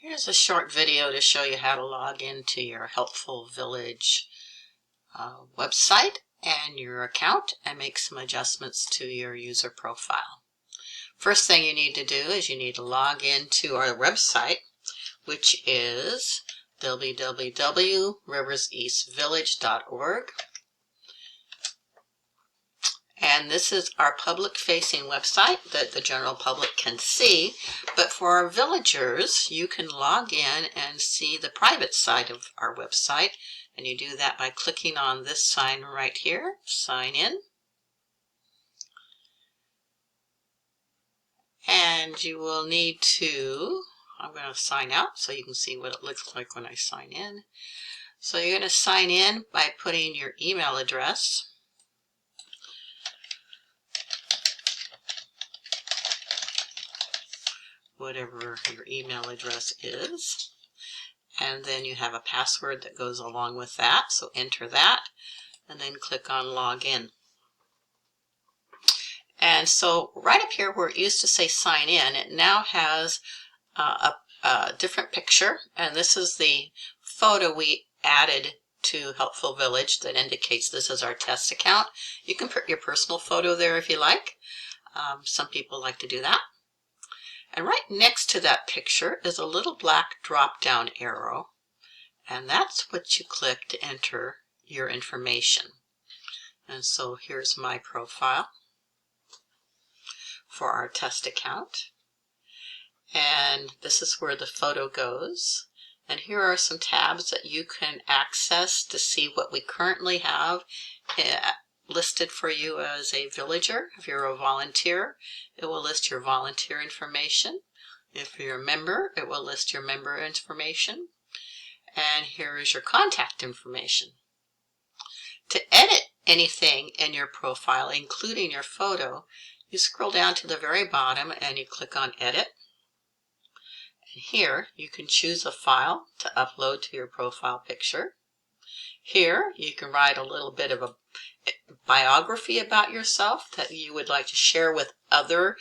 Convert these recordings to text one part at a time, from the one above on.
Here's a short video to show you how to log into your Helpful Village website and your account and make some adjustments to your user profile. First thing you need to do is you need to log into our website, which is www.riverseastvillage.org. And this is our public-facing website that the general public can see. But for our villagers, you can log in and see the private side of our website. And you do that by clicking on this sign right here, sign in. And you will need to, I'm going to sign out so you can see what it looks like when I sign in. So you're going to sign in by putting your email address. Whatever your email address is, and then you have a password that goes along with that, so enter that and then click on login. And so right up here where it used to say sign in, it now has a different picture, and this is the photo we added to Helpful Village that indicates this is our test account. You can put your personal photo there if you like. Some people like to do that. And right next to that picture is a little black drop-down arrow, and that's what you click to enter your information. And so here's my profile for our test account, and this is where the photo goes. And here are some tabs that you can access to see what we currently have listed for you as a villager. If you're a volunteer, it will list your volunteer information. If you're a member, it will list your member information. And here is your contact information. To edit anything in your profile, including your photo, you scroll down to the very bottom and you click on Edit. And here you can choose a file to upload to your profile picture. Here you can write a little bit of a biography about yourself that you would like to share with other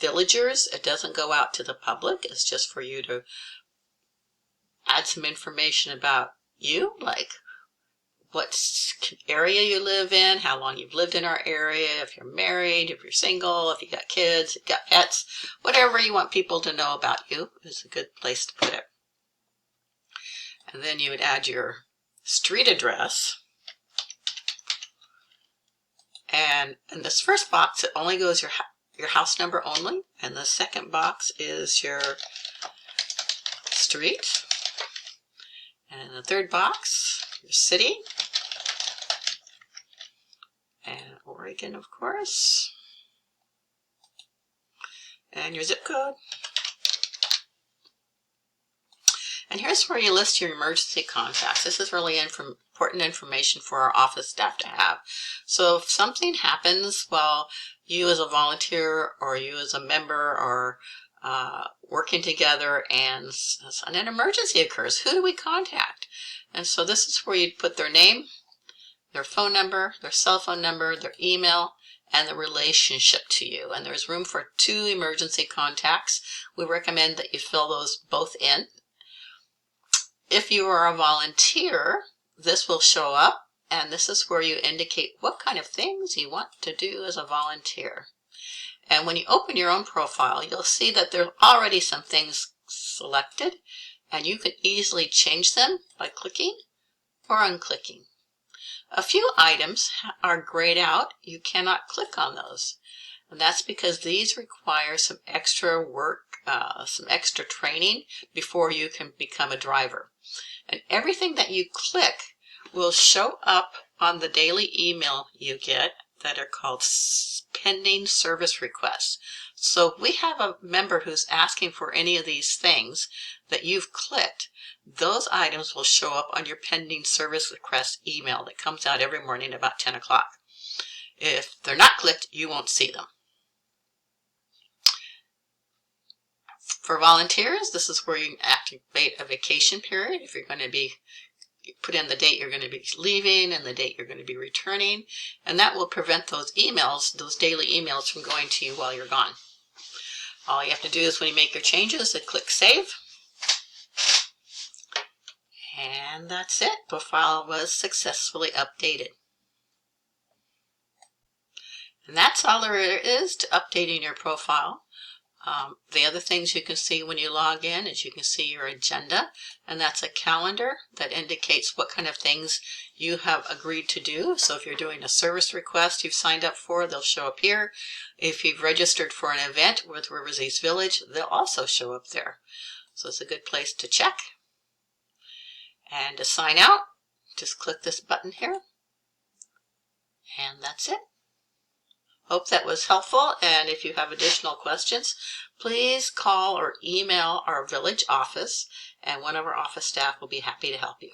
villagers. It doesn't go out to the public. It's just for you to add some information about you, like what area you live in, how long you've lived in our area, if you're married, if you're single, if you got kids, if you got pets, whatever you want people to know about you is a good place to put it. And then you would add your street address. And in this first box, it only goes your house number only. And the second box is your street. And the third box, your city. And Oregon, of course. And your zip code. And here's where you list your emergency contacts. This is really important information for our office staff to have. So if something happens while you as a volunteer or you as a member are working together and an emergency occurs, who do we contact? And so this is where you'd put their name, their phone number, their cell phone number, their email, and the relationship to you. And there's room for 2 emergency contacts. We recommend that you fill those both in. If you are a volunteer, this will show up, and this is where you indicate what kind of things you want to do as a volunteer. And when you open your own profile, you'll see that there are already some things selected, and you can easily change them by clicking or unclicking. A few items are grayed out. You cannot click on those. And that's because these require some extra work, some extra training before you can become a driver. And everything that you click will show up on the daily email you get that are called pending service requests. So if we have a member who's asking for any of these things that you've clicked, those items will show up on your pending service request email that comes out every morning about 10 o'clock. If they're not clicked, you won't see them. For volunteers, this is where you can activate a vacation period. If you're going to be, put in the date you're going to be leaving and the date you're going to be returning, and that will prevent those emails, those daily emails, from going to you while you're gone. All you have to do is when you make your changes, click Save. And that's it. Profile was successfully updated. And that's all there is to updating your profile. The other things you can see when you log in is you can see your agenda, and that's a calendar that indicates what kind of things you have agreed to do. So if you're doing a service request you've signed up for, they'll show up here. If you've registered for an event with Rivers East Village, they'll also show up there. So it's a good place to check. And to sign out, just click this button here. And that's it. Hope that was helpful, and if you have additional questions, please call or email our village office, and one of our office staff will be happy to help you.